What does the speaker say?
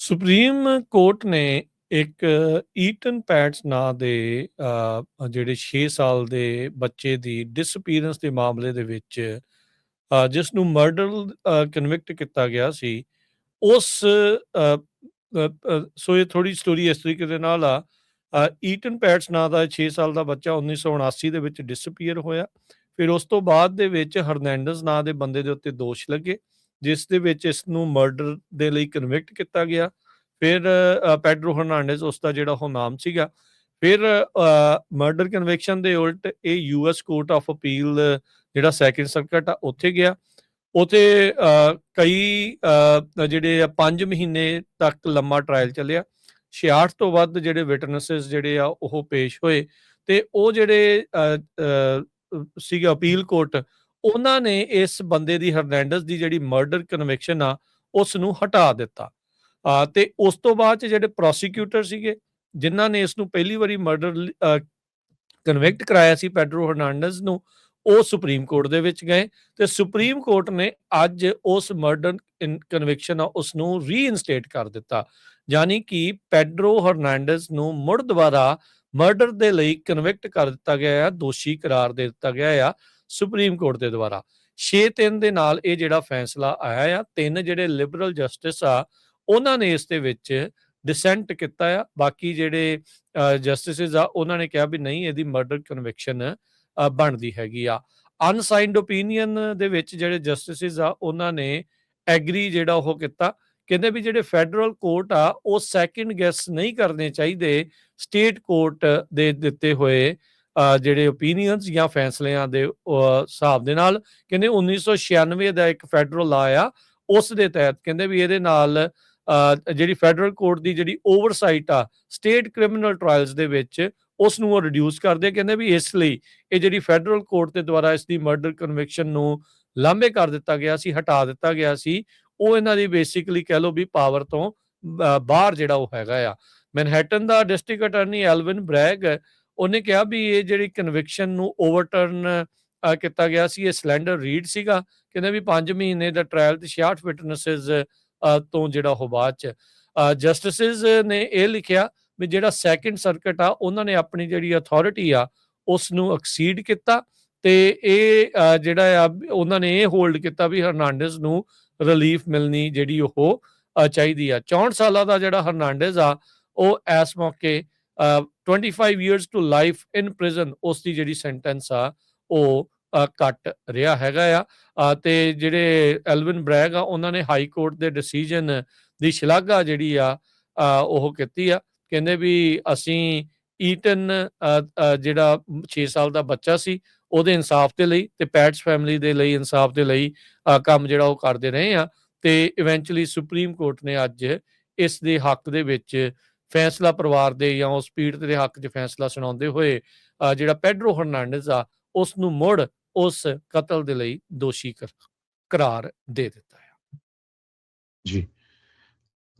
Supreme court ਨੇ ਇੱਕ eaten ਪੈਟਸ ਨਾਂ ਦੇ ਜਿਹੜੇ 6 ਸਾਲ ਦੇ ਬੱਚੇ ਦੀ ਡਿਸਅਪੀਅਰੈਂਸ ਦੇ ਮਾਮਲੇ ਦੇ ਵਿੱਚ ਜਿਸ ਨੂੰ ਮਰਡਰ ਕਨਵਿਕਟ ਕੀਤਾ ਗਿਆ ਸੀ ਉਸ ਸੋ ਇਹ ਥੋੜੀ ਸਟੋਰੀ ਇਸ ਤਰੀਕੇ ਦੇ ਨਾਲ ਆ। ਈਟਨ ਪੈਟਸ ਨਾਂ ਦਾ 6 ਸਾਲ ਦਾ ਬੱਚਾ 1979 ਦੇ ਵਿੱਚ ਡਿਸਅਪੀਅਰ ਹੋਇਆ। ਫਿਰ ਉਸ ਤੋਂ ਬਾਅਦ ਦੇ ਵਿੱਚ ਹਰਨੈਂਡਜ਼ ਨਾਂ ਦੇ ਬੰਦੇ ਦੇ ਉੱਤੇ ਦੋਸ਼ ਲੱਗੇ, ਜਿਸ ਦੇ ਵਿੱਚ ਇਸ ਨੂੰ ਮਰਡਰ ਦੇ ਲਈ ਕਨਵਿਕਟ ਕੀਤਾ ਗਿਆ। ਫਿਰ ਪੈਡਰੋ ਹਰਨਾਂਡez ਉਸ ਦਾ ਜਿਹੜਾ ਉਹ ਨਾਮ ਸੀਗਾ। ਫਿਰ ਮਰਡਰ ਕਨਵਿਕਸ਼ਨ ਦੇ ਉਲਟ ਇਹ ਯੂਐਸ ਕੋਰਟ ਆਫ ਅਪੀਲ ਜਿਹੜਾ ਸੈਕਿੰਡ ਸਰਕਟ ਆ ਉੱਥੇ ਗਿਆ। ਉੱਥੇ ਕਈ ਜਿਹੜੇ 5 ਮਹੀਨੇ ਤੱਕ ਲੰਮਾ ਟਰਾਇਲ ਚੱਲਿਆ। 66 ਤੋਂ ਵੱਧ ਜਿਹੜੇ ਵਿਟਨੈਸਿਸ ਜਿਹੜੇ ਆ ਉਹ ਪੇਸ਼ ਹੋਏ ਤੇ ਉਹ ਜਿਹੜੇ ਸੀਗਾ ਅਪੀਲ ਕੋਰਟ, ਉਹਨਾਂ ਨੇ ਇਸ ਬੰਦੇ ਦੀ ਹਰਨੈਂਡਜ਼ ਦੀ ਜਿਹੜੀ ਮਰਡਰ ਕਨਵਿਕਸ਼ਨ ਆ ਉਸ ਨੂੰ ਹਟਾ ਦਿੱਤਾ। ਤੇ ਉਸ ਤੋਂ ਬਾਅਦ 'ਚ ਜਿਹੜੇ ਪ੍ਰੋਸੀਕਿਊਟਰ ਸੀਗੇ ਜਿਨ੍ਹਾਂ ਨੇ ਇਸ ਨੂੰ ਪਹਿਲੀ ਵਾਰੀ ਮਰਡਰ ਕਨਵਿਕਟ ਕਰਾਇਆ ਸੀ ਪੈਡਰੋ ਹਰਨਾਂਡez ਨੂੰ, ਉਹ ਸੁਪਰੀਮ ਕੋਰਟ ਦੇ ਵਿੱਚ ਗਏ ਤੇ ਸੁਪਰੀਮ ਕੋਰਟ ਨੇ ਅੱਜ ਉਸ ਮਰਡਰ ਕਨਵਿਕਸ਼ਨ ਆ ਉਸ ਨੂੰ ਰੀਇਨਸਟੇਟ ਕਰ ਦਿੱਤਾ। ਯਾਨੀ ਕਿ ਪੈਡਰੋ ਹਰਨਾਂਡez ਨੂੰ ਮੁੜ ਦੁਬਾਰਾ ਮਰਡਰ ਦੇ ਲਈ ਕਨਵਿਕਟ ਕਰ ਦਿੱਤਾ ਗਿਆ ਆ, ਦੋਸ਼ੀ ਕਰਾਰ ਦੇ ਦਿੱਤਾ ਗਿਆ ਆ ਸੁਪਰੀਮ ਕੋਰਟ ਦੇ ਦੁਆਰਾ। 6-3 ਦੇ ਨਾਲ ਇਹ ਜਿਹੜਾ ਫੈਸਲਾ ਆਇਆ ਆ। 3 ਜਿਹੜੇ ਲਿਬਰਲ ਜਸਟਿਸ ਆ ਉਹਨਾਂ ਨੇ ਇਸ ਦੇ ਵਿੱਚ ਡਿਸੈਂਟ ਕੀਤਾ ਆ। ਬਾਕੀ ਜਿਹੜੇ ਜਸਟਿਸਿਸ ਆ ਉਹਨਾਂ ਨੇ ਕਿਹਾ ਵੀ ਨਹੀਂ, ਇਹਦੀ ਮਰਡਰ ਕਨਵਿਕਸ਼ਨ ਬਣਦੀ ਹੈਗੀ ਆ। ਅਨਸਾਈਨਡ ਓਪੀਨੀਅਨ ਦੇ ਵਿੱਚ ਜਿਹੜੇ ਜਸਟਿਸਿਸ ਆ ਉਹਨਾਂ ਨੇ ਐਗਰੀ ਜਿਹੜਾ ਉਹ ਕੀਤਾ। ਕਹਿੰਦੇ ਵੀ ਜਿਹੜੇ ਫੈਡਰਲ ਕੋਰਟ ਆ ਉਹ ਸੈਕਿੰਡ ਗੈਸ ਨਹੀਂ ਕਰਨੇ ਚਾਹੀਦੇ ਸਟੇਟ ਕੋਰਟ ਦੇ ਦਿੱਤੇ ਹੋਏ ਜਿਹੜੇ ਓਪੀਨੀਅਨਸ ਜਾਂ ਫੈਸਲਿਆਂ ਦੇ ਹਿਸਾਬ ਦੇ ਨਾਲ। ਕਹਿੰਦੇ 1996 ਦਾ ਇੱਕ ਫੈਡਰਲ ਲਾ ਆ, ਉਸ ਦੇ ਤਹਿਤ ਕਹਿੰਦੇ ਵੀ ਇਹਦੇ ਨਾਲ ਜਿਹੜੀ ਫੈਡਰਲ ਕੋਰਟ ਦੀ ਜਿਹੜੀ ਓਵਰਸਾਈਟ ਆ ਸਟੇਟ ਕ੍ਰਿਮੀਨਲ ਟਰਾਇਲਸ ਦੇ ਵਿੱਚ ਉਸ ਨੂੰ ਉਹ ਰਿਡਿਊਸ ਕਰਦੇ। ਕਹਿੰਦੇ ਵੀ ਇਸ ਲਈ ਇਹ ਜਿਹੜੀ ਫੈਡਰਲ ਕੋਰਟ ਦੇ ਦੁਆਰਾ ਇਸ ਦੀ ਮਰਡਰ ਕਨਵਿਕਸ਼ਨ ਨੂੰ ਲਾਂਭੇ ਕਰ ਦਿੱਤਾ ਗਿਆ ਸੀ, ਹਟਾ ਦਿੱਤਾ ਗਿਆ ਸੀ, ਉਹ ਇਹਨਾਂ ਦੀ ਬੇਸਿਕਲੀ ਕਹਿ ਲਓ ਵੀ ਪਾਵਰ ਤੋਂ ਬਾਹਰ ਜਿਹੜਾ ਉਹ ਹੈਗਾ ਆ। ਮੈਨਹੈਟਨ ਦਾ ਡਿਸਟ੍ਰਿਕਟ ਅਟਾਰਨੀ ਐਲਵਿਨ ਬ੍ਰੈਗ, ਉਹਨੇ ਕਿਹਾ ਵੀ ਇਹ ਜਿਹੜੀ ਕਨਵਿਕਸ਼ਨ ਨੂੰ ਓਵਰਟਰਨ ਕੀਤਾ ਗਿਆ ਸੀ, ਇਹ ਸਲੈਂਡਰ ਰੀਡ ਸੀਗਾ। ਕਹਿੰਦੇ ਵੀ 5 ਮਹੀਨੇ ਦਾ ਟਰਾਇਲ ਤੇ 66 ਵਿਟਨੈਸਿਸ ਤੋਂ ਜਿਹੜਾ ਉਹ ਬਾਅਦ ਚ ਜਸਟਿਸਿਸ ਨੇ ਇਹ ਲਿਖਿਆ ਵੀ ਜਿਹੜਾ ਸੈਕਿੰਡ ਸਰਕਟ ਆ ਉਹਨਾਂ ਨੇ ਆਪਣੀ ਜਿਹੜੀ ਅਥਾਰਟੀ ਆ ਉਸ ਨੂੰ ਐਕਸੀਡ ਕੀਤਾ ਤੇ ਇਹ ਜਿਹੜਾ ਆ ਉਹਨਾਂ ਨੇ ਇਹ ਹੋਲਡ ਕੀਤਾ ਵੀ ਹਰਨਾਂਡez ਨੂੰ ਰਿਲੀਫ ਮਿਲਣੀ ਜਿਹੜੀ ਉਹ ਚਾਹੀਦੀ ਆ। 64 ਸਾਲਾਂ ਦਾ ਜਿਹੜਾ ਹਰਨਾਂਡez ਆ ਉਹ ਇਸ ਮੌਕੇ 25 years to life in prison ਉਸ ਦੀ ਜਿਹੜੀ ਸੈਂਟੈਂਸ ਆ ਉਹ ਘੱਟ ਰਿਹਾ ਹੈਗਾ ਆ। ਤੇ ਜਿਹੜੇ ਐਲਵਿਨ ਬ੍ਰੈਗ ਆ ਉਹਨਾਂ ਨੇ ਹਾਈ ਕੋਰਟ ਦੇ ਡਿਸੀਜਨ ਦੀ ਸ਼ਲਾਘਾ ਜਿਹੜੀ ਆ ਉਹ ਕੀਤੀ ਆ। ਕਹਿੰਦੇ ਵੀ ਅਸੀਂ ਈਟਨ ਜਿਹੜਾ 6 ਸਾਲ ਦਾ ਬੱਚਾ ਸੀ ਉਹਦੇ ਇਨਸਾਫ ਦੇ ਲਈ ਤੇ ਪੈਟਸ ਫੈਮਿਲੀ ਦੇ ਲਈ ਇਨਸਾਫ ਦੇ ਲਈ ਕੰਮ ਜਿਹੜਾ ਉਹ ਕਰਦੇ ਰਹੇ ਆ। ਤੇ ਇਵੈਂਚੁਅਲੀ ਸੁਪਰੀਮ ਕੋਰਟ ਨੇ ਅੱਜ ਇਸ ਦੇ ਹੱਕ ਦੇ ਵਿੱਚ ਫੈਸਲਾ ਪਰਿਵਾਰ ਦੇ ਜਾਂ ਉਸ ਪੀੜਤ ਦੇ ਹੱਕ 'ਚ ਫੈਸਲਾ ਸੁਣਾਉਂਦੇ ਹੋਏ ਜਿਹੜਾ ਪੈਡਰੋ ਹਰਨਾਂਡez ਆ ਉਸ ਨੂੰ ਮੁੜ ਉਸ ਕਤਲ ਦੇ ਲਈ ਦੋਸ਼ੀ ਕਰਾਰ ਦੇ ਦਿੱਤਾ ਹੈ। ਜੀ।